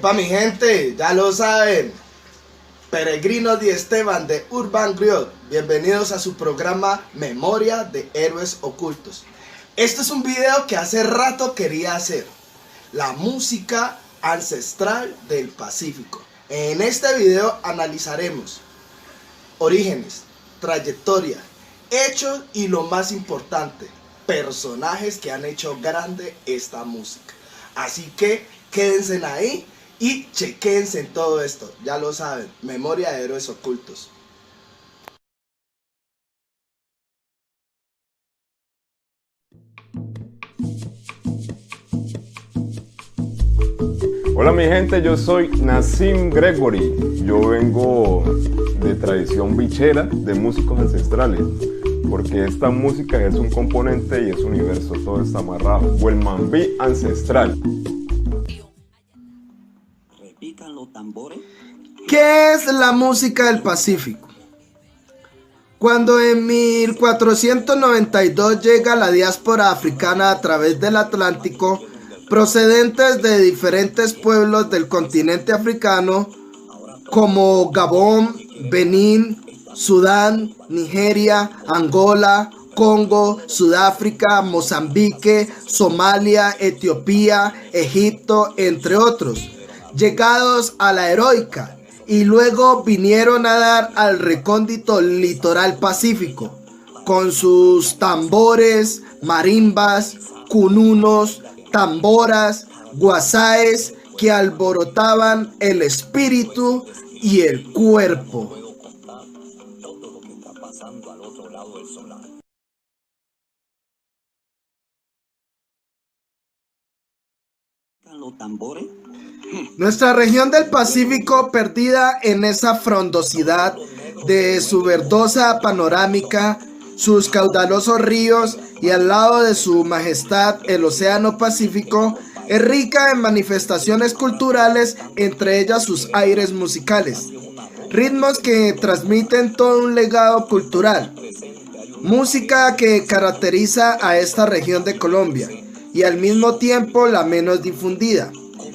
Epa mi gente, ya lo saben, Peregrinos Di Esteban de Urban Griot, bienvenidos a su programa Memoria de Héroes Ocultos. Este es un video que hace rato quería hacer, la música ancestral del Pacífico. En este video analizaremos orígenes, trayectoria, hechos y lo más importante, personajes que han hecho grande esta música. Así que quédense ahí y chequense en todo esto, ya lo saben, Memoria de Héroes Ocultos. Hola mi gente, yo soy Nassim Gregory. Yo vengo de tradición bichera de músicos ancestrales, porque esta música es un componente y es universo, todo está amarrado. Huelmambí ancestral. Repican los tambores. ¿Qué es la música del Pacífico? Cuando en 1492 llega la diáspora africana a través del Atlántico, procedentes de diferentes pueblos del continente africano, como Gabón, Benín, Sudán, Nigeria, Angola, Congo, Sudáfrica, Mozambique, Somalia, Etiopía, Egipto, entre otros, llegados a la heroica, y luego vinieron a dar al recóndito litoral pacífico, con sus tambores, marimbas, cununos, tamboras, guasáes que alborotaban el espíritu y el cuerpo. Todo lo que está pasando al otro lado del solar. Los tambores. Nuestra región del Pacífico, perdida en esa frondosidad de su verdosa panorámica, sus caudalosos ríos y al lado de su majestad el Océano Pacífico, es rica en manifestaciones culturales, entre ellas sus aires musicales, ritmos que transmiten todo un legado cultural, música que caracteriza a esta región de Colombia y al mismo tiempo la menos difundida,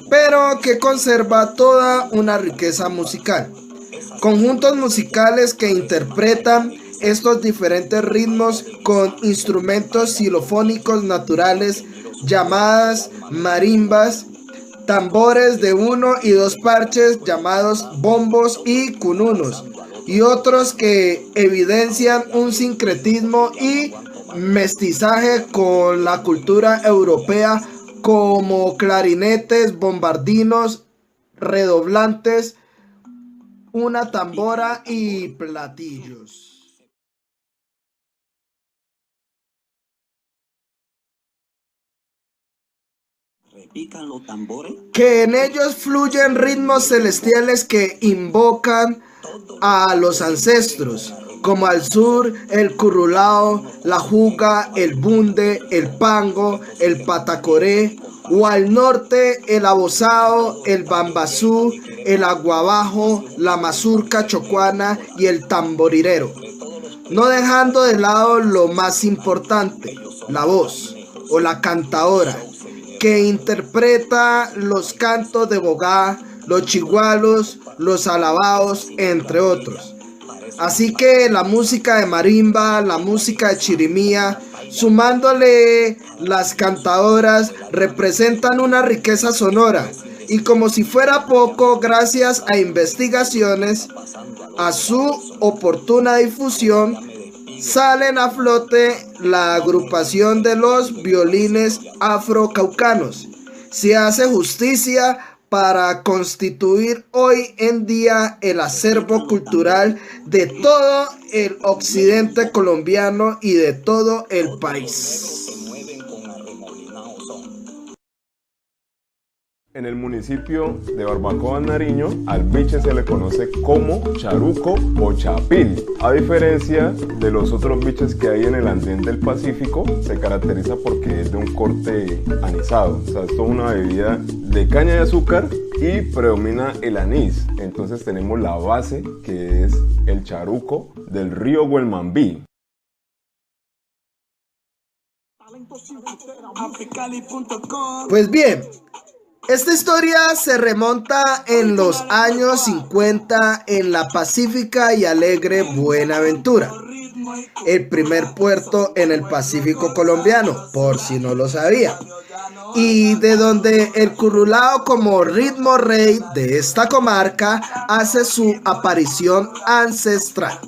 pero que conserva toda una riqueza musical. Conjuntos musicales que interpretan estos diferentes ritmos con instrumentos xilofónicos naturales llamadas marimbas, tambores de 1 y 2 parches llamados bombos y cununos, y otros que evidencian un sincretismo y mestizaje con la cultura europea, como clarinetes, bombardinos, redoblantes, una tambora y platillos. Repican los tambores. Que en ellos fluyen ritmos celestiales que invocan a los ancestros, como al sur el currulao, la juga, el bunde, el pango, el patacoré, o al norte el abozao, el bambazú, el aguabajo, la mazurca chocuana y el tamborirero, no dejando de lado lo más importante, la voz o la cantadora, que interpreta los cantos de bogá, los chigualos, los alabaos, entre otros. Así que la música de marimba, la música de chirimía, sumándole las cantadoras, representan una riqueza sonora. Y como si fuera poco, gracias a investigaciones, a su oportuna difusión, salen a flote la agrupación de los violines afrocaucanos. Se hace justicia para constituir hoy en día el acervo cultural de todo el occidente colombiano y de todo el país. En el municipio de Barbacoa, Nariño, al biche se le conoce como charuco o chapil. A diferencia de los otros biches que hay en el andén del Pacífico, se caracteriza porque es de un corte anisado. O sea, esto es una bebida de caña de azúcar y predomina el anís. Entonces tenemos la base, que es el charuco del río Huelmambí. Pues bien, Esta historia se remonta en los años 50 en la pacífica y alegre Buenaventura, el primer puerto en el Pacífico colombiano, por si no lo sabía, y de donde el currulao como ritmo rey de esta comarca hace su aparición ancestral,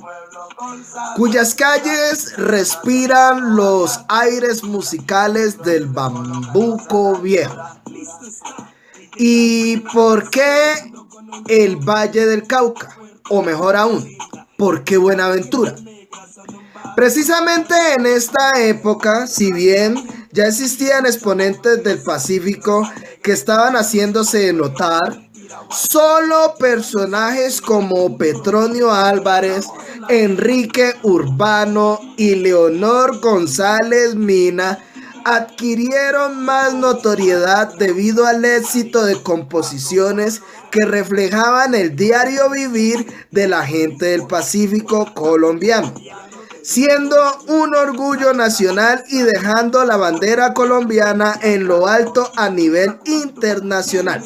cuyas calles respiran los aires musicales del bambuco viejo. ¿Y por qué el Valle del Cauca? O mejor aún, ¿por qué Buenaventura? Precisamente en esta época, si bien ya existían exponentes del Pacífico que estaban haciéndose notar, solo personajes como Petronio Álvarez, Enrique Urbano y Leonor González Mina adquirieron más notoriedad debido al éxito de composiciones que reflejaban el diario vivir de la gente del Pacífico colombiano, siendo un orgullo nacional y dejando la bandera colombiana en lo alto a nivel internacional.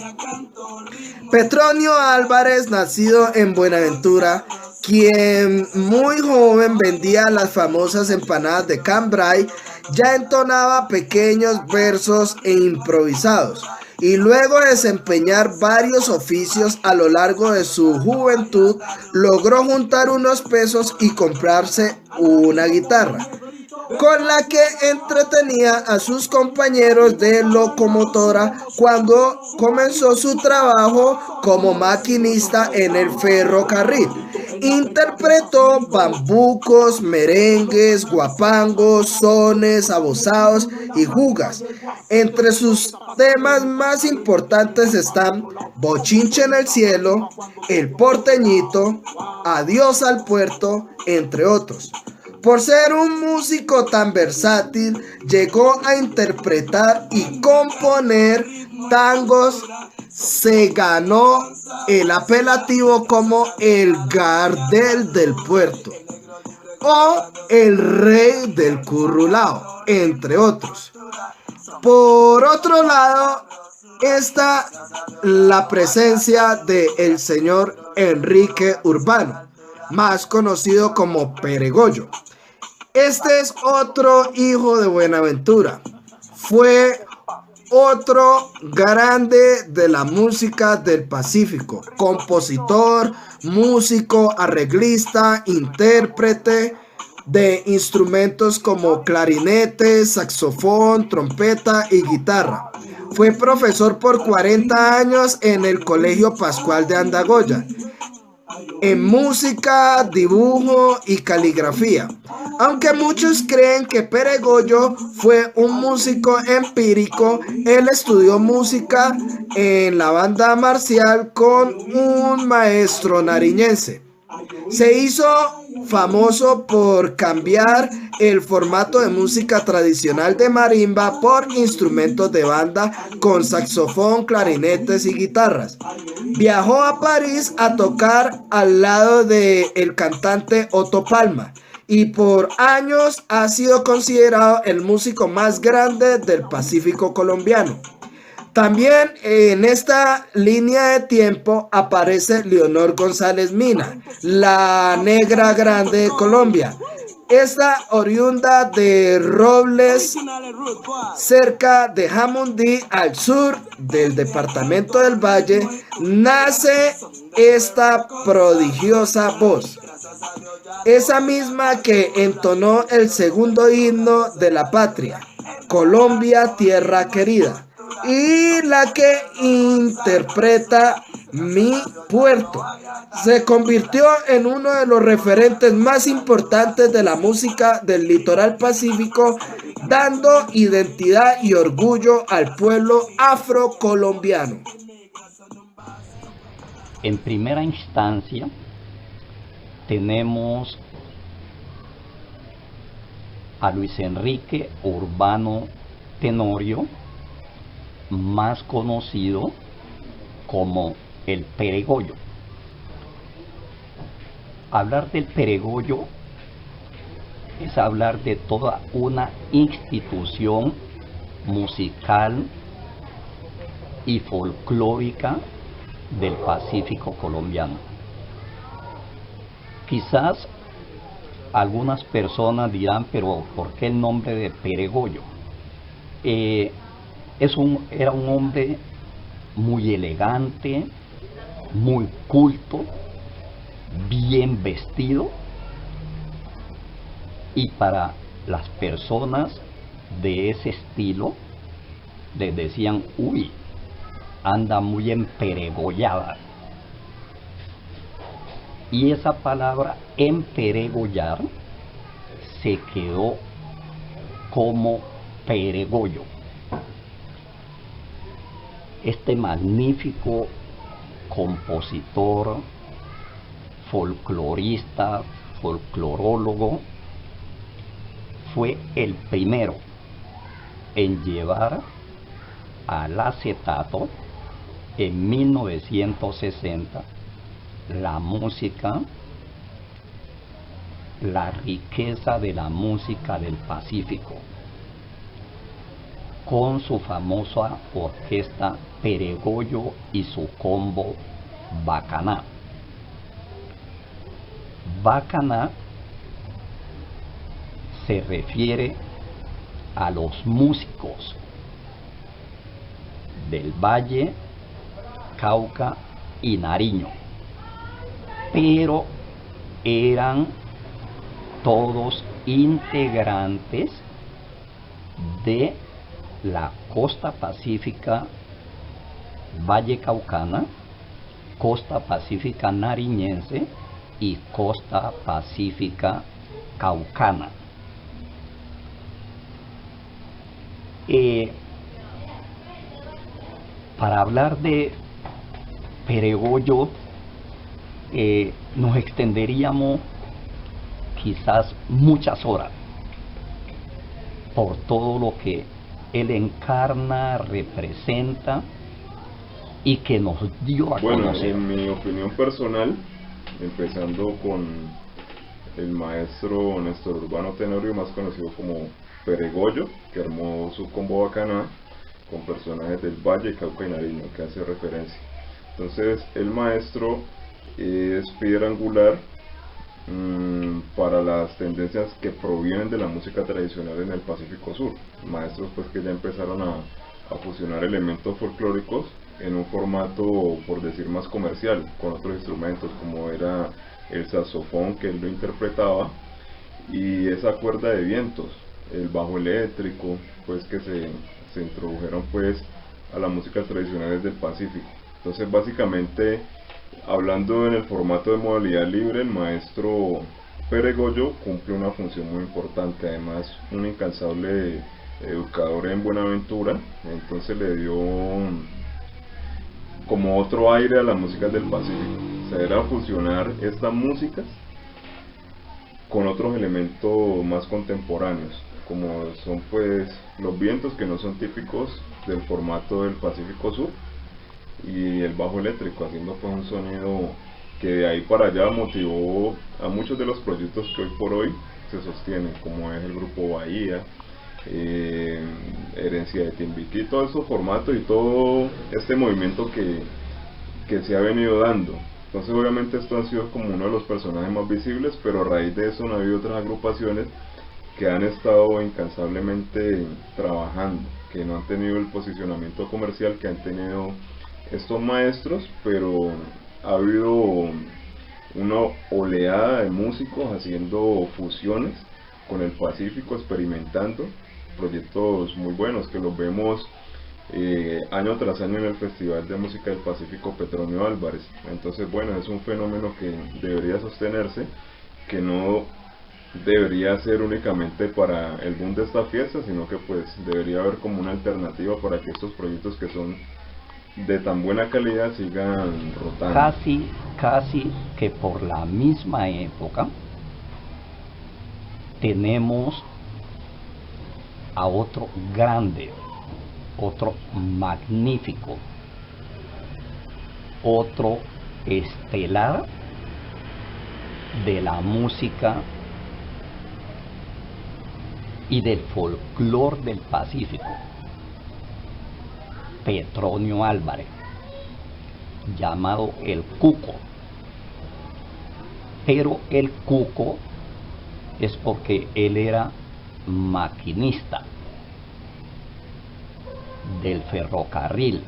Petronio Álvarez, nacido en Buenaventura, quien muy joven vendía las famosas empanadas de Cambrai, ya entonaba pequeños versos e improvisados, y luego de desempeñar varios oficios a lo largo de su juventud, logró juntar unos pesos y comprarse una guitarra, con la que entretenía a sus compañeros de locomotora cuando comenzó su trabajo como maquinista en el ferrocarril. Interpretó bambucos, merengues, guapangos, sones, abozados y jugas. Entre sus temas más importantes están Bochinche en el cielo, El porteñito, Adiós al puerto, entre otros. Por ser un músico tan versátil, llegó a interpretar y componer tangos. Se ganó el apelativo como el Gardel del puerto o el rey del currulao, entre otros. Por otro lado, está la presencia del señor Enrique Urbano, más conocido como Peregollo. Este es otro hijo de Buenaventura. Fue otro grande de la música del Pacífico, compositor, músico, arreglista, intérprete de instrumentos como clarinete, saxofón, trompeta y guitarra. Fue profesor por 40 años en el Colegio Pascual de Andagoya, en música, dibujo y caligrafía. Aunque muchos creen que Peregollo fue un músico empírico, él estudió música en la banda marcial con un maestro nariñense. Se hizo famoso por cambiar el formato de música tradicional de marimba por instrumentos de banda con saxofón, clarinetes y guitarras. Viajó a París a tocar al lado del cantante Otto Palma y por años ha sido considerado el músico más grande del Pacífico colombiano. También en esta línea de tiempo aparece Leonor González Mina, la negra grande de Colombia. Esta oriunda de Robles, cerca de Jamundí, al sur del departamento del Valle, nace esta prodigiosa voz. Esa misma que entonó el segundo himno de la patria, Colombia, tierra querida, y la que interpreta Mi puerto. Se convirtió en uno de los referentes más importantes de la música del litoral pacífico, dando identidad y orgullo al pueblo afrocolombiano. En primera instancia, tenemos a Luis Enrique Urbano Tenorio, más conocido como el Peregollo. Hablar del Peregollo es hablar de toda una institución musical y folclórica del Pacífico colombiano. Quizás algunas personas dirán, pero ¿por qué el nombre de Peregoyo? Era un hombre muy elegante, muy culto, bien vestido, y para las personas de ese estilo les decían, uy, anda muy emperegollada. Y esa palabra emperegollar se quedó como Peregoyo. Este magnífico compositor, folclorista, folclorólogo, fue el primero en llevar al acetato en 1960 la música, la riqueza de la música del Pacífico, con su famosa orquesta Peregoyo y su combo Bacaná. Bacaná se refiere a los músicos del Valle, Cauca y Nariño, pero eran todos integrantes de la costa pacífica Valle Caucana, costa pacífica nariñense y costa pacífica caucana. Para hablar de Peregoyo nos extenderíamos quizás muchas horas por todo lo que él encarna, representa y que nos dio a conocer. En mi opinión personal, empezando con el maestro Néstor Urbano Tenorio, más conocido como Peregoyo, que armó su combo Bacaná con personajes del Valle, Cauca y Nariño, que hace referencia. Entonces el maestro es piedra angular para las tendencias que provienen de la música tradicional en el Pacífico Sur. Maestros pues que ya empezaron a fusionar elementos folclóricos en un formato, por decir, más comercial, con otros instrumentos como era el saxofón, que él lo interpretaba, y esa cuerda de vientos, el bajo eléctrico, pues que se introdujeron pues a las músicas tradicionales del Pacífico. Entonces básicamente, hablando en el formato de modalidad libre, el maestro Peregoyo cumple una función muy importante, además un incansable educador en Buenaventura, entonces le dio como otro aire a las músicas del Pacífico. O sea, era fusionar estas músicas con otros elementos más contemporáneos, como son pues los vientos, que no son típicos del formato del Pacífico Sur, y el bajo eléctrico, haciendo pues un sonido que de ahí para allá motivó a muchos de los proyectos que hoy por hoy se sostienen, como es el grupo Bahía, Herencia de Timbiquí, todos esos formatos y todo este movimiento que se ha venido dando. Entonces obviamente esto ha sido como uno de los personajes más visibles, pero a raíz de eso no ha habido otras agrupaciones que han estado incansablemente trabajando, que no han tenido el posicionamiento comercial que han tenido estos maestros, pero ha habido una oleada de músicos haciendo fusiones con el Pacífico, experimentando proyectos muy buenos que los vemos año tras año en el Festival de Música del Pacífico Petronio Álvarez. Entonces bueno, es un fenómeno que debería sostenerse, que no debería ser únicamente para el boom de esta fiesta, sino que pues debería haber como una alternativa para que estos proyectos que son de tan buena calidad sigan rotando. Casi que por la misma época tenemos a otro grande, otro magnífico, otro estelar de la música y del folclore del Pacífico. Petronio Álvarez, llamado el Cuco. Pero el Cuco es porque él era maquinista del ferrocarril,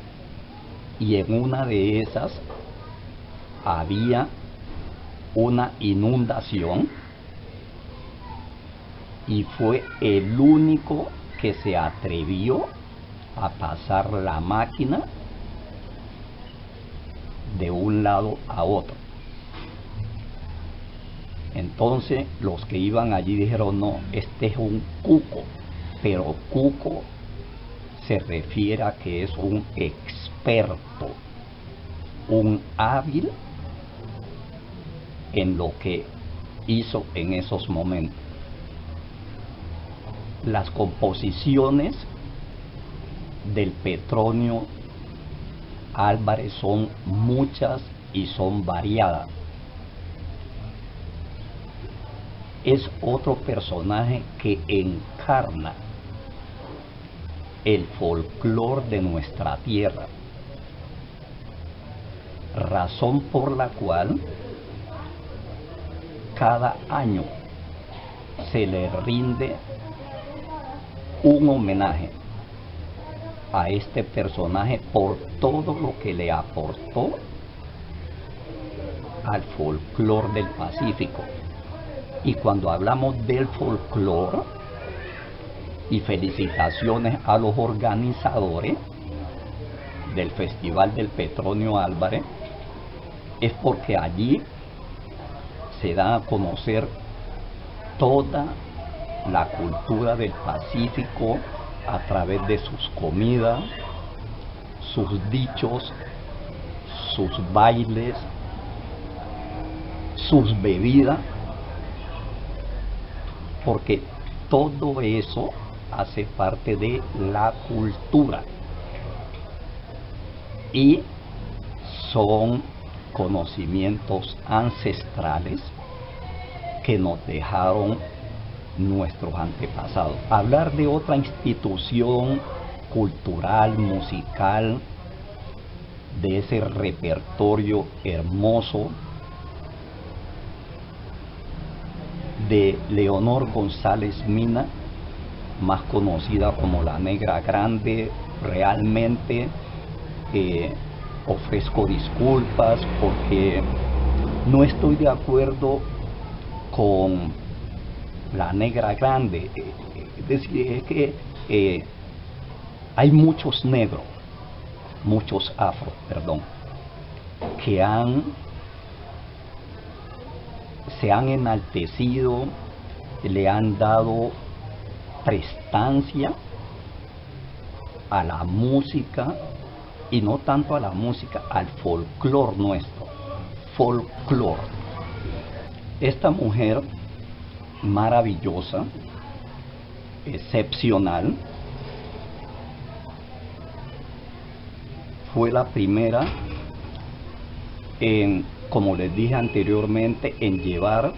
y en una de esas había una inundación y fue el único que se atrevió a pasar la máquina de un lado a otro. Entonces los que iban allí dijeron: no, este es un cuco. Pero cuco se refiere a que es un experto, un hábil en lo que hizo en esos momentos. Las composiciones del Petronio Álvarez son muchas y son variadas. Es otro personaje que encarna el folclore de nuestra tierra, razón por la cual cada año se le rinde un homenaje a este personaje por todo lo que le aportó al folclore del Pacífico. Y cuando hablamos del folclore, y felicitaciones a los organizadores del Festival del Petronio Álvarez, es porque allí se da a conocer toda la cultura del Pacífico a través de sus comidas, sus dichos, sus bailes, sus bebidas, porque todo eso hace parte de la cultura y son conocimientos ancestrales que nos dejaron nuestros antepasados. Hablar de otra institución cultural, musical, de ese repertorio hermoso de Leonor González Mina, más conocida como la Negra Grande, realmente ofrezco disculpas porque no estoy de acuerdo con la Negra Grande. Es decir, es que hay muchos negros, muchos afros, perdón, que se han enaltecido, le han dado prestancia a la música, y no tanto a la música, al folclore nuestro, folclore. Esta mujer maravillosa, excepcional, fue la primera en, como les dije anteriormente, en llevar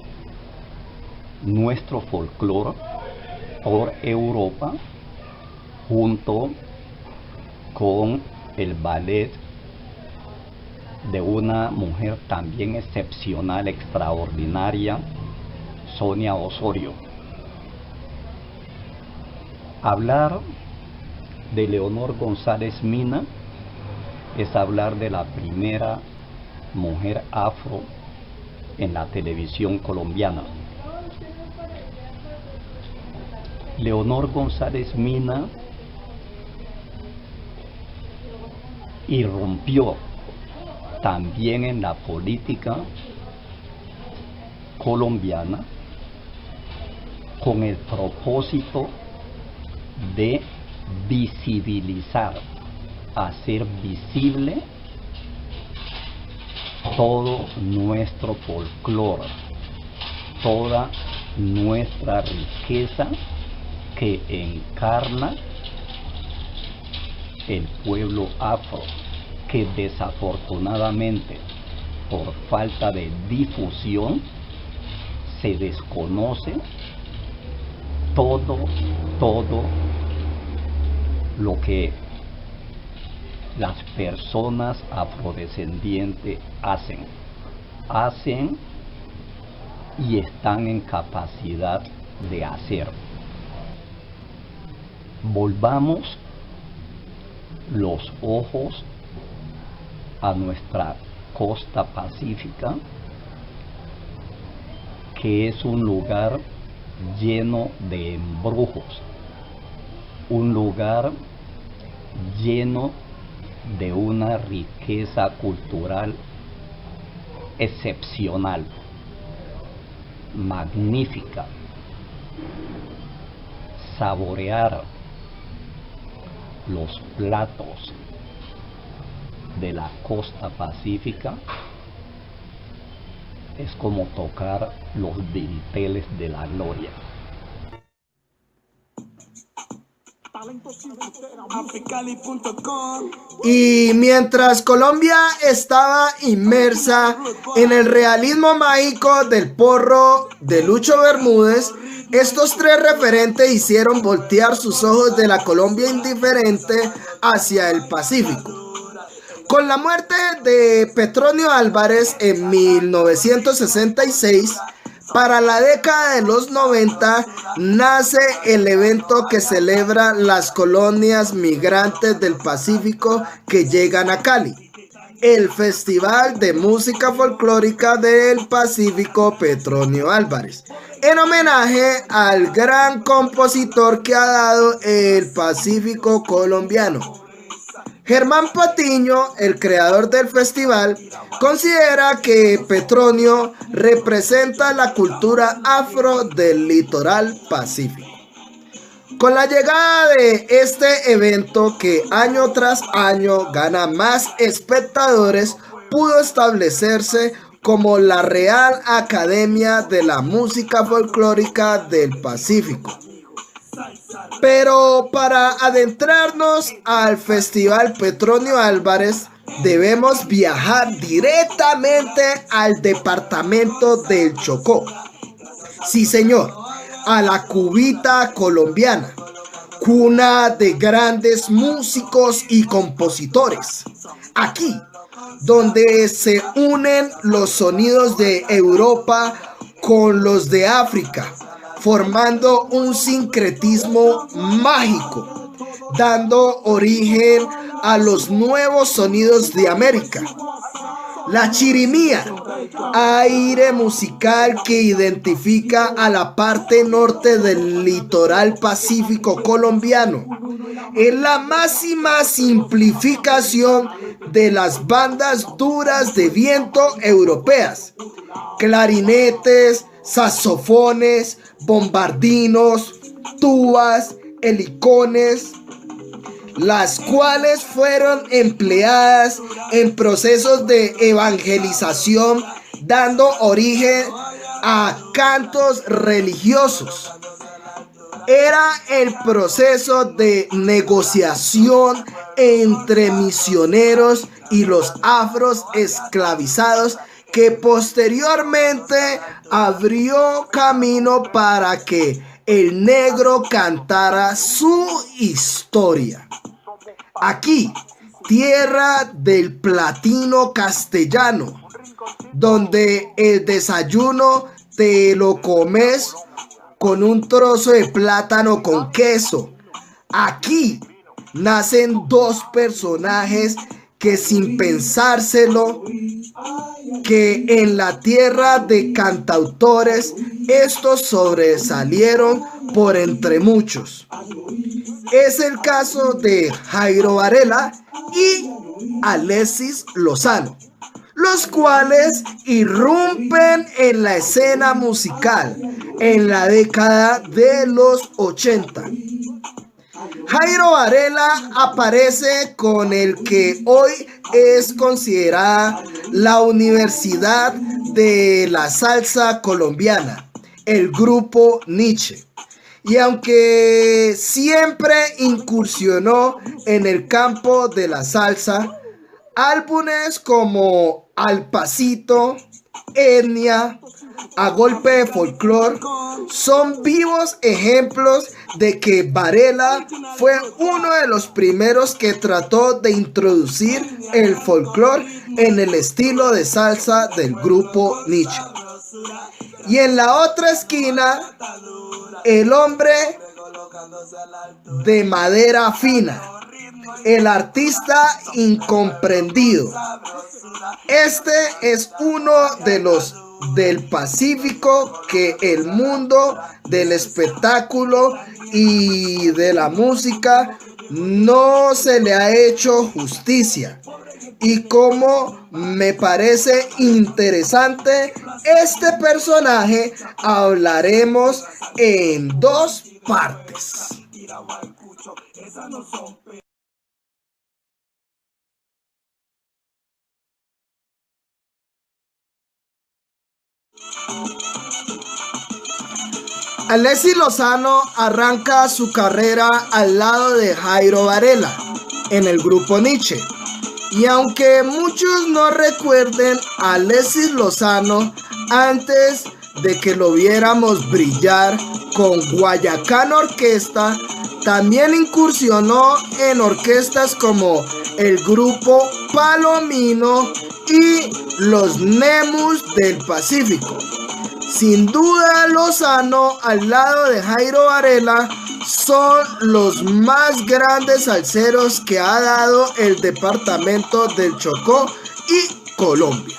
nuestro folclore por Europa junto con el ballet de una mujer también excepcional, extraordinaria, Sonia Osorio. Hablar de Leonor González Mina es hablar de la primera mujer afro en la televisión colombiana. Leonor González Mina irrumpió también en la política colombiana con el propósito de visibilizar, hacer visible todo nuestro folclore, toda nuestra riqueza que encarna el pueblo afro, que desafortunadamente por falta de difusión se desconoce todo lo que las personas afrodescendientes hacen y están en capacidad de hacer. Volvamos los ojos a nuestra costa pacífica, que es un lugar lleno de embrujos, un lugar lleno de una riqueza cultural excepcional, magnífica. Saborear los platos de la costa pacífica es como tocar los dinteles de la gloria. Y mientras Colombia estaba inmersa en el realismo mágico del porro de Lucho Bermúdez, estos tres referentes hicieron voltear sus ojos de la Colombia indiferente hacia el Pacífico. Con la muerte de Petronio Álvarez en 1966, para la década de los 90, nace el evento que celebra las colonias migrantes del Pacífico que llegan a Cali, el Festival de Música Folclórica del Pacífico Petronio Álvarez, en homenaje al gran compositor que ha dado el Pacífico colombiano. Germán Patiño, el creador del festival, considera que Petronio representa la cultura afro del litoral pacífico. Con la llegada de este evento, que año tras año gana más espectadores, pudo establecerse como la Real Academia de la Música Folclórica del Pacífico. Pero para adentrarnos al Festival Petronio Álvarez, debemos viajar directamente al departamento del Chocó. Sí, señor, a la Cubita colombiana, cuna de grandes músicos y compositores. Aquí, donde se unen los sonidos de Europa con los de África, formando un sincretismo mágico, dando origen a los nuevos sonidos de América. La chirimía, aire musical que identifica a la parte norte del litoral pacífico colombiano, es la máxima simplificación de las bandas duras de viento europeas, clarinetes, saxofones, bombardinos, tubas, helicones, las cuales fueron empleadas en procesos de evangelización, dando origen a cantos religiosos. Era el proceso de negociación entre misioneros y los afros esclavizados, que posteriormente abrió camino para que el negro cantara su historia. Aquí, tierra del platino castellano, donde el desayuno te lo comes con un trozo de plátano con queso. Aquí nacen dos personajes que, sin pensárselo, que en la tierra de cantautores estos sobresalieron por entre muchos. Es el caso de Jairo Varela y Alexis Lozano, los cuales irrumpen en la escena musical en la década de los 80. Jairo Varela aparece con el que hoy es considerada la Universidad de la Salsa Colombiana, el Grupo Nietzsche. Y aunque siempre incursionó en el campo de la salsa, álbumes como Al Pasito, Etnia, a golpe de folclore son vivos ejemplos de que Varela fue uno de los primeros que trató de introducir el folclore en el estilo de salsa del grupo Nietzsche. Y en la otra esquina, el hombre de madera fina, el artista incomprendido. Este es uno de los del Pacífico que el mundo del espectáculo y de la música no se le ha hecho justicia. Y como me parece interesante este personaje, hablaremos en dos partes. Alexis Lozano arranca su carrera al lado de Jairo Varela en el grupo Nietzsche. Y aunque muchos no recuerden a Alexis Lozano antes de que lo viéramos brillar con Guayacán Orquesta, también incursionó en orquestas como el grupo Palomino y los Nemus del Pacífico. Sin duda, Lozano al lado de Jairo Varela son los más grandes salseros que ha dado el departamento del Chocó y Colombia.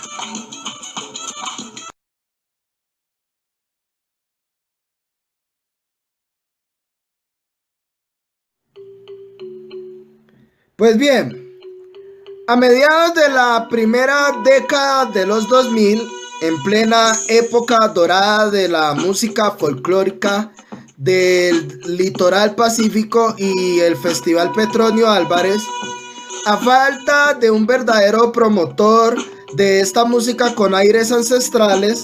Pues bien, a mediados de la primera década de los 2000, en plena época dorada de la música folclórica del litoral pacífico y el Festival Petronio Álvarez, a falta de un verdadero promotor de esta música con aires ancestrales,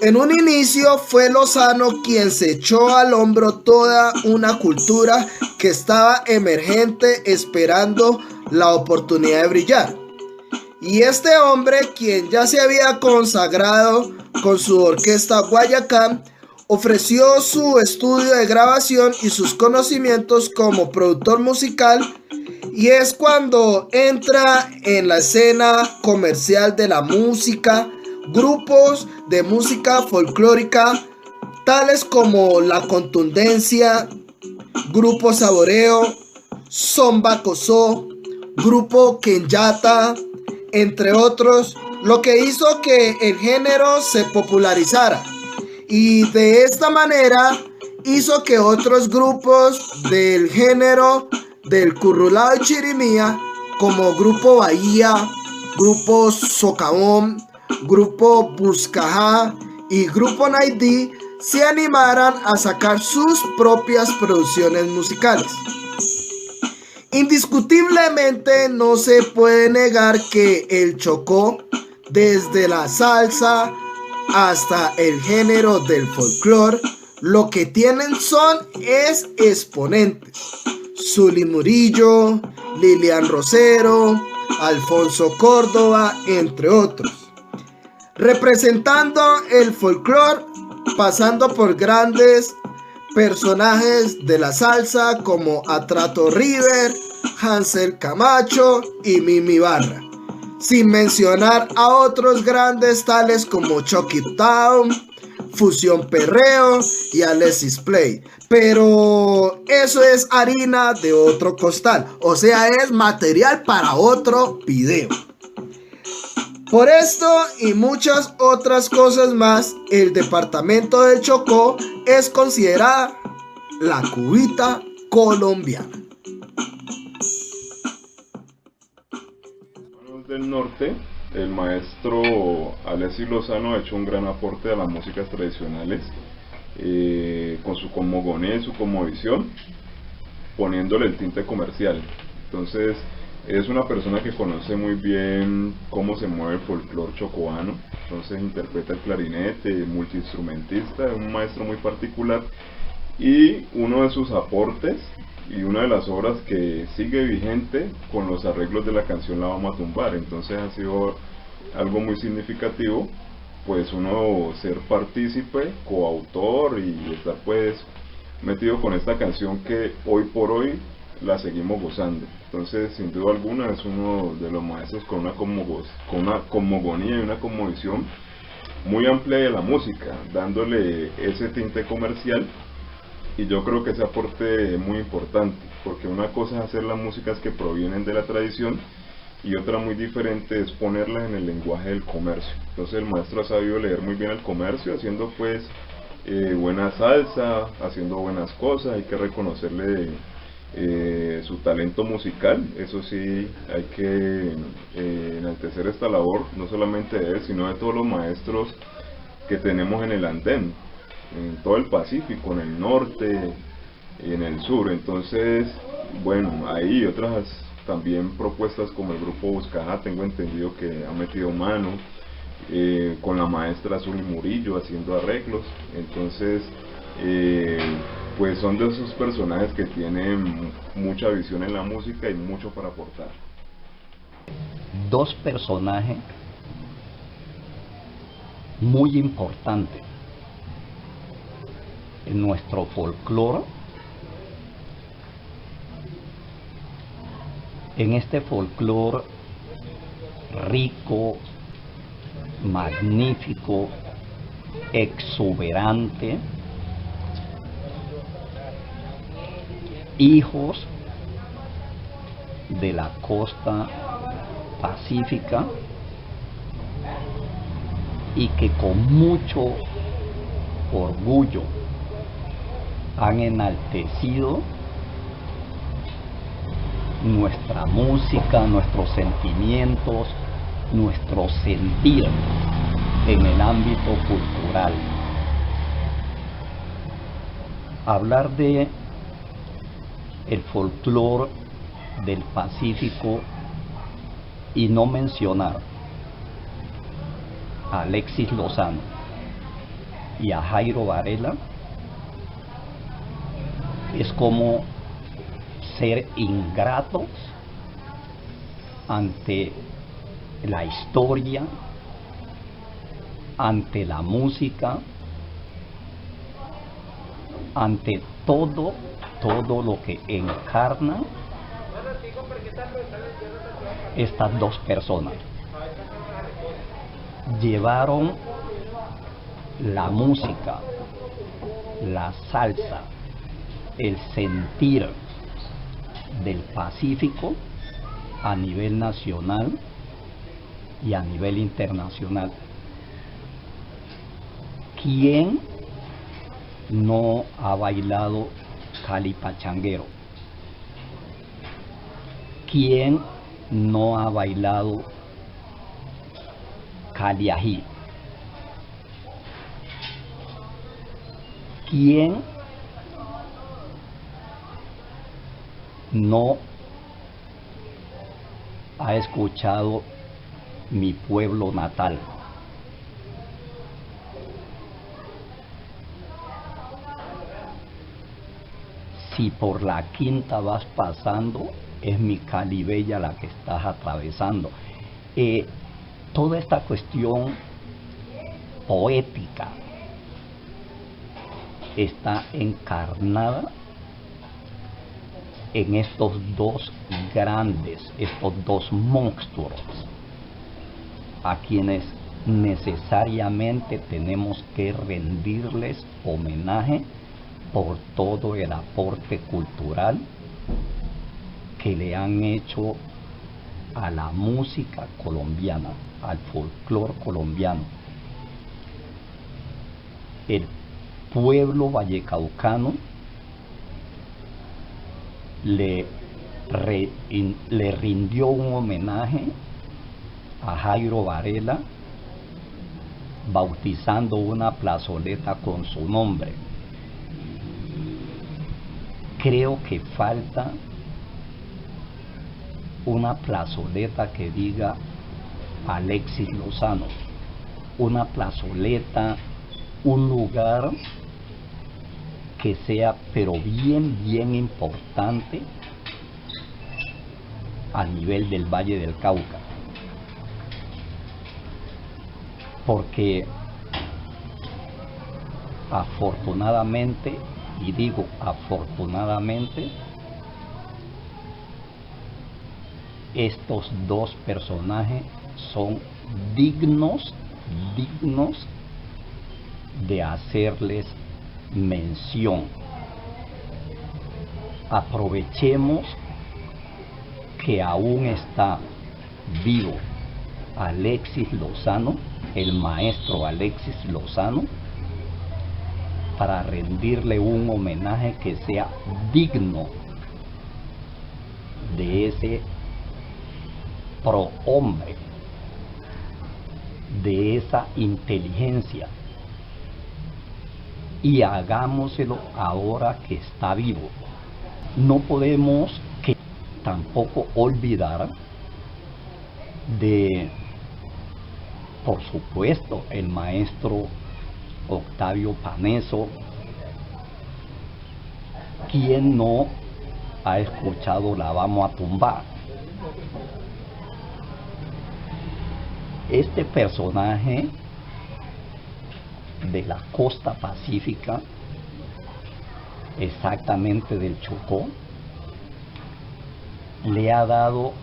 en un inicio fue Lozano quien se echó al hombro toda una cultura que estaba emergente esperando la oportunidad de brillar. Y este hombre, quien ya se había consagrado con su orquesta Guayacán, ofreció su estudio de grabación y sus conocimientos como productor musical, y es cuando entra en la escena comercial de la música grupos de música folclórica tales como La Contundencia, Grupo Saboreo, Zomba Cosó, Grupo Kenyata, entre otros, lo que hizo que el género se popularizara, y de esta manera hizo que otros grupos del género del currulao y chirimía, como Grupo Bahía, Grupo Socavón, Grupo Buscajá y Grupo Naidí, se animaran a sacar sus propias producciones musicales. Indiscutiblemente no se puede negar que el Chocó, desde la salsa hasta el género del folclore, lo que tienen es exponentes. Zuli Murillo, Lilian Rosero, Alfonso Córdoba, entre otros, representando el folclore, pasando por grandes personajes de la salsa como Atrato River, Hansel Camacho y Mimi Barra, sin mencionar a otros grandes tales como Chucky Town, Fusión Perreo y Alexis Play. Pero eso es harina de otro costal, o sea, es material para otro video. Por esto y muchas otras cosas más, el departamento del Chocó es considerada la cubita colombiana. Del norte, el maestro Alexis Lozano ha hecho un gran aporte a las músicas tradicionales, con su cosmogonía y su cosmovisión, poniéndole el tinte comercial. Entonces es una persona que conoce muy bien cómo se mueve el folclore chocobano. Entonces interpreta el clarinete, multiinstrumentista, es un maestro muy particular, y uno de sus aportes y una de las obras que sigue vigente con los arreglos de la canción La Vamos a Tumbar. Entonces ha sido algo muy significativo pues uno ser partícipe, coautor y estar pues metido con esta canción que hoy por hoy la seguimos gozando. Entonces, sin duda alguna, es uno de los maestros con una cosmogonía y una cosmovisión muy amplia de la música, dándole ese tinte comercial, y yo creo que ese aporte es muy importante, porque una cosa es hacer las músicas que provienen de la tradición y otra muy diferente es ponerlas en el lenguaje del comercio. Entonces el maestro ha sabido leer muy bien el comercio, haciendo pues buena salsa, haciendo buenas cosas. Hay que reconocerle su talento musical, eso sí, hay que enaltecer esta labor, no solamente de él, sino de todos los maestros que tenemos en el andén, en todo el Pacífico, en el norte y en el sur. Entonces, bueno, hay otras también propuestas como el grupo Buscajá, tengo entendido que ha metido mano, con la maestra Zuli Murillo haciendo arreglos. Entonces, pues son de esos personajes que tienen mucha visión en la música y mucho para aportar. Dos personajes muy importantes en nuestro folclore. En este folclore rico, magnífico, exuberante, hijos de la costa pacífica, y que con mucho orgullo han enaltecido nuestra música, nuestros sentimientos, nuestro sentir en el ámbito cultural. Hablar de el folclore del Pacífico y no mencionar a Alexis Lozano y a Jairo Varela es como ser ingratos ante la historia, ante la música, ante todo lo que encarna estas dos personas. Llevaron la música, la salsa, el sentir del Pacífico a nivel nacional y a nivel internacional. ¿Quién no ha bailado Cali Pachanguero? ¿Quién no ha bailado Cali Ají? ¿Quién no ha escuchado Mi Pueblo Natal? Si por la quinta vas pasando, es mi Cali bella la que estás atravesando. Toda esta cuestión poética está encarnada en estos dos grandes, estos dos monstruos, a quienes necesariamente tenemos que rendirles homenaje por todo el aporte cultural que le han hecho a la música colombiana, al folclore colombiano. El pueblo vallecaucano le rindió un homenaje a Jairo Varela bautizando una plazoleta con su nombre. Creo que falta una plazoleta que diga Alexis Lozano, una plazoleta, un lugar que sea pero bien importante a nivel del Valle del Cauca. porque afortunadamente, y digo afortunadamente, estos dos personajes son dignos de hacerles mención. Aprovechemos que aún está vivo Alexis Lozano, el maestro Alexis Lozano, para rendirle un homenaje que sea digno de ese prohombre, de esa inteligencia, y hagámoselo ahora que está vivo. No podemos tampoco olvidar de, por supuesto, el maestro Octavio Paneso. ¿Quién no ha escuchado La Vamos a Tumbar? Este personaje de la costa pacífica, exactamente del Chocó, le ha dado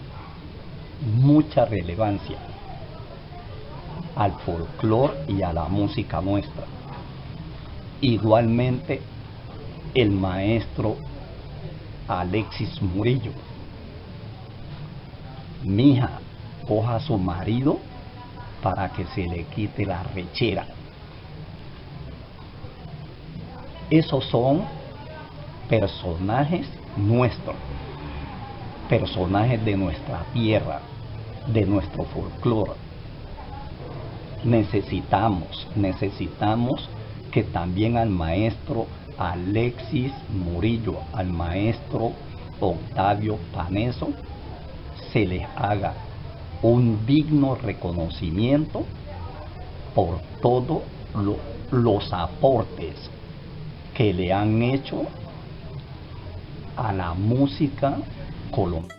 mucha relevancia al folclore y a la música nuestra. Igualmente el maestro Alexis Murillo. Mija, coja a su marido para que se le quite la rechera. Esos son personajes nuestros, personajes de nuestra tierra, de nuestro folclore. Necesitamos que también al maestro Alexis Murillo, al maestro Octavio Paneso, se les haga un digno reconocimiento por todos los aportes que le han hecho a la música colombiana.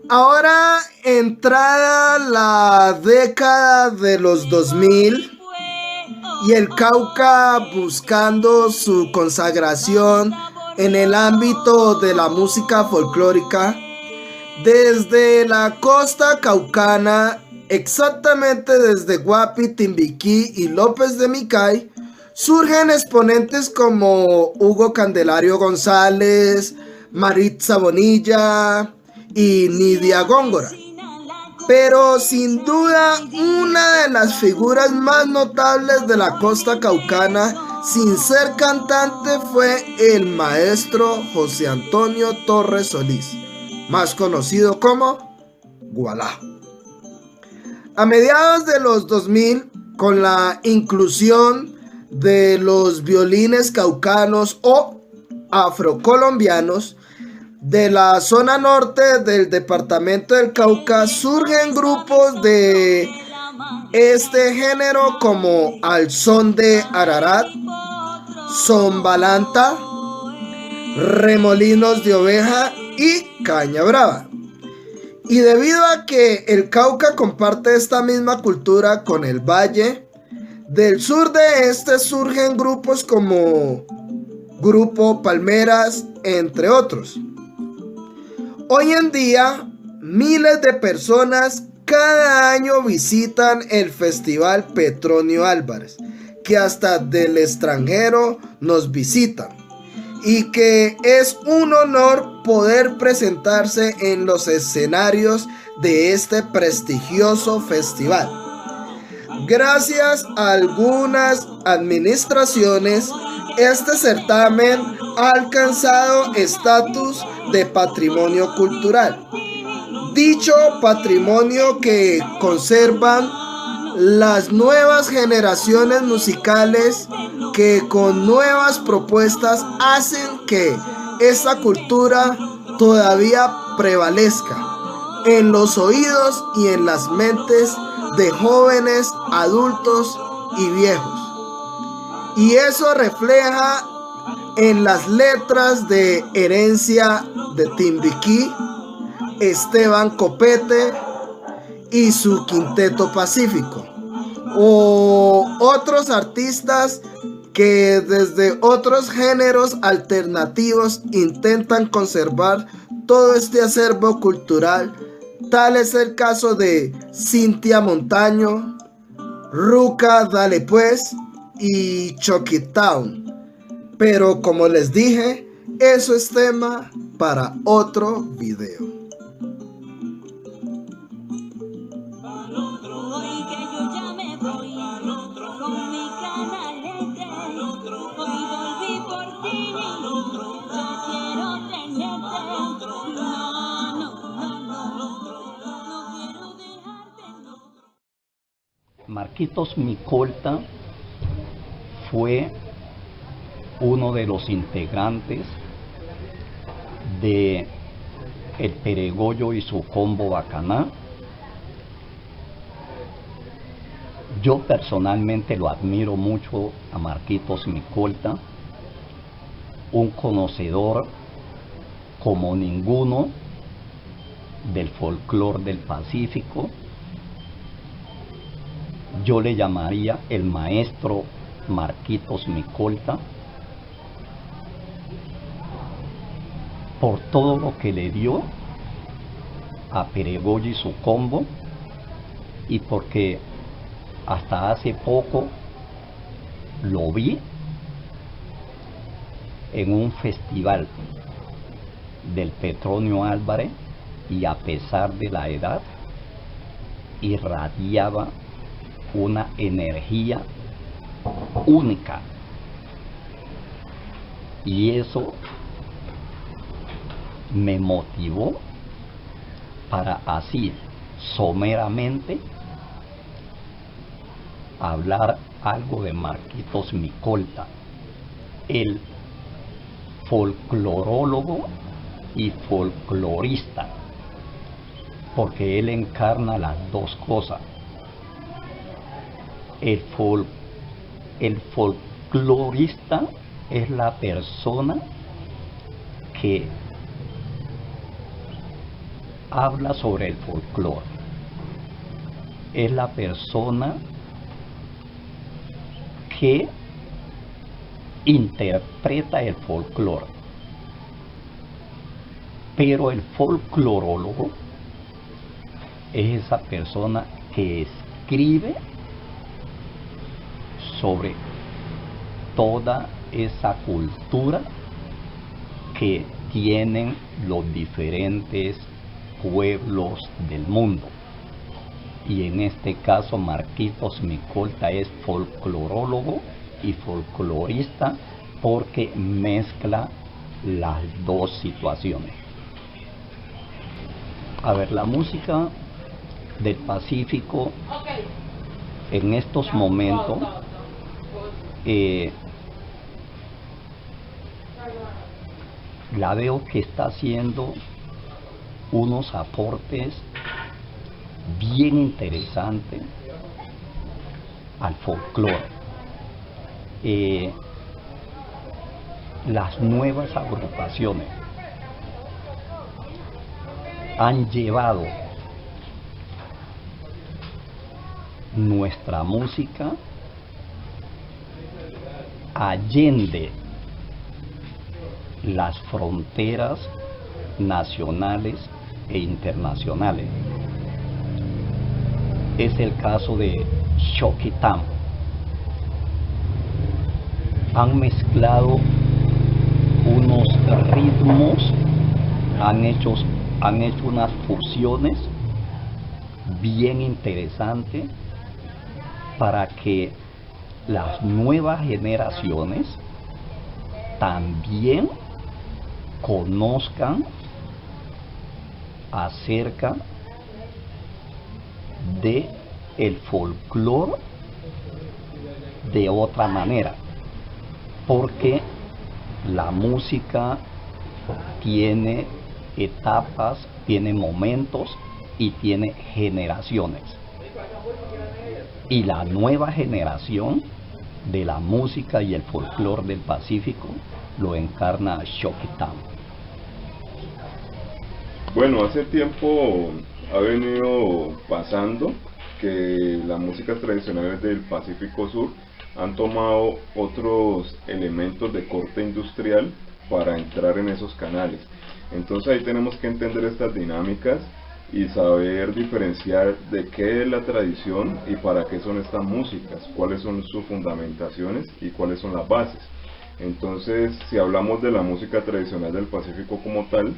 Ahora, entrada la década de los 2000 y el Cauca buscando su consagración en el ámbito de la música folclórica, desde la costa caucana, exactamente desde Guapi, Timbiquí y López de Micay, surgen exponentes como Hugo Candelario González, Maritza Bonilla y Nidia Góngora. Pero sin duda una de las figuras más notables de la costa caucana, sin ser cantante, fue el maestro José Antonio Torres Solís, más conocido como Gualá. A mediados de los 2000, con la inclusión de los violines caucanos o afrocolombianos, de la zona norte del departamento del Cauca surgen grupos de este género como Al Son de Ararat, Son Balanta, Remolinos de Oveja y Caña Brava. Y debido a que el Cauca comparte esta misma cultura con el valle, del sur de este surgen grupos como Grupo Palmeras, entre otros. Hoy en día, miles de personas cada año visitan el Festival Petronio Álvarez, que hasta del extranjero nos visitan, y que es un honor poder presentarse en los escenarios de este prestigioso festival. Gracias a algunas administraciones, este certamen ha alcanzado estatus de patrimonio cultural. Dicho patrimonio que conservan las nuevas generaciones musicales que con nuevas propuestas hacen que esta cultura todavía prevalezca en los oídos y en las mentes de jóvenes, adultos y viejos. Y eso refleja en las letras de Herencia de Timbiquí, Esteban Copete, y su Quinteto Pacífico, o otros artistas que desde otros géneros alternativos intentan conservar todo este acervo cultural. Tal es el caso de Cintia Montaño, Ruca Dale Pues y Chucky Town. Pero como les dije, eso es tema para otro video. Marquitos Micolta fue uno de los integrantes de El Peregollo y su combo Bacaná. Yo personalmente lo admiro mucho a Marquitos Micolta, un conocedor como ninguno del folclore del Pacífico. Yo le llamaría el maestro Marquitos Micolta por todo lo que le dio a Peregollo y su combo, y porque hasta hace poco lo vi en un festival del Petronio Álvarez, y a pesar de la edad irradiaba una energía única, y eso me motivó para así someramente hablar algo de Marquitos Micolta, el folclorólogo y folclorista, porque él encarna las dos cosas. El folclorista es la persona que habla sobre el folclore, es la persona que interpreta el folclore, pero el folclorólogo es esa persona que escribe sobre toda esa cultura que tienen los diferentes pueblos del mundo. Y en este caso Marquitos Micolta es folclorólogo y folclorista, porque mezcla las dos situaciones. A ver, la música del Pacífico en estos momentos la veo que está haciendo unos aportes bien interesantes al folclore. Las nuevas agrupaciones han llevado nuestra música allende las fronteras nacionales e internacionales. Es el caso de Chucky Town. Han mezclado unos ritmos, han hecho unas fusiones bien interesantes para que las nuevas generaciones también conozcan acerca de el folclore de otra manera, porque la música tiene etapas, tiene momentos y tiene generaciones, y la nueva generación de la música y el folclore del Pacífico lo encarna Chucky Town. Bueno, hace tiempo ha venido pasando que las músicas tradicionales del Pacífico Sur han tomado otros elementos de corte industrial para entrar en esos canales. Entonces ahí tenemos que entender estas dinámicas y saber diferenciar de qué es la tradición y para qué son estas músicas, cuáles son sus fundamentaciones y cuáles son las bases. Entonces, si hablamos de la música tradicional del Pacífico como tal,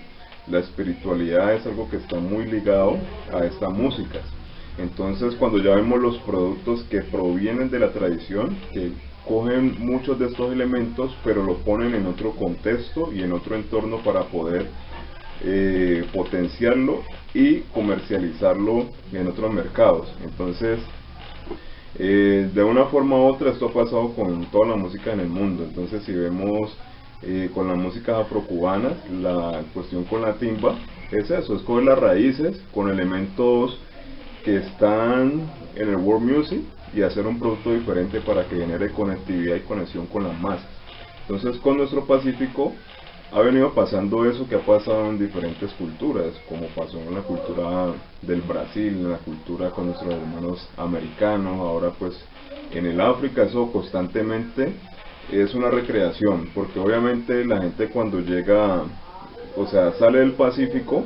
la espiritualidad es algo que está muy ligado a estas músicas. Entonces, cuando ya vemos los productos que provienen de la tradición, que cogen muchos de estos elementos, pero lo ponen en otro contexto y en otro entorno para poder potenciarlo y comercializarlo en otros mercados. Entonces, de una forma u otra esto ha pasado con toda la música en el mundo. Entonces, si vemos con las músicas afrocubanas, la cuestión con la timba es eso, es coger las raíces con elementos que están en el world music y hacer un producto diferente para que genere conectividad y conexión con las masas. Entonces, con nuestro Pacífico ha venido pasando eso que ha pasado en diferentes culturas, como pasó en la cultura del Brasil, en la cultura con nuestros hermanos americanos, ahora pues en el África. Eso constantemente es una recreación, porque obviamente la gente cuando llega, o sea, sale del Pacífico,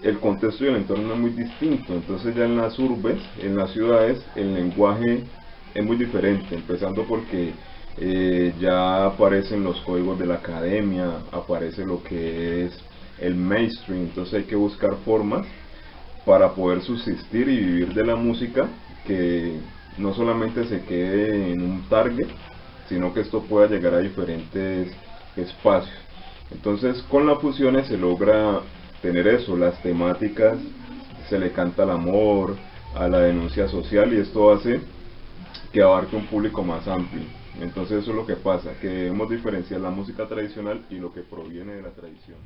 el contexto y el entorno es muy distinto. Entonces ya en las urbes, en las ciudades, el lenguaje es muy diferente, empezando porque ya aparecen los códigos de la academia, aparece lo que es el mainstream. Entonces hay que buscar formas para poder subsistir y vivir de la música, que no solamente se quede en un target, sino que esto pueda llegar a diferentes espacios. Entonces con las fusiones se logra tener eso, las temáticas, se le canta al amor, a la denuncia social, y esto hace que abarque un público más amplio. Entonces eso es lo que pasa, que debemos diferenciar la música tradicional y lo que proviene de la tradición.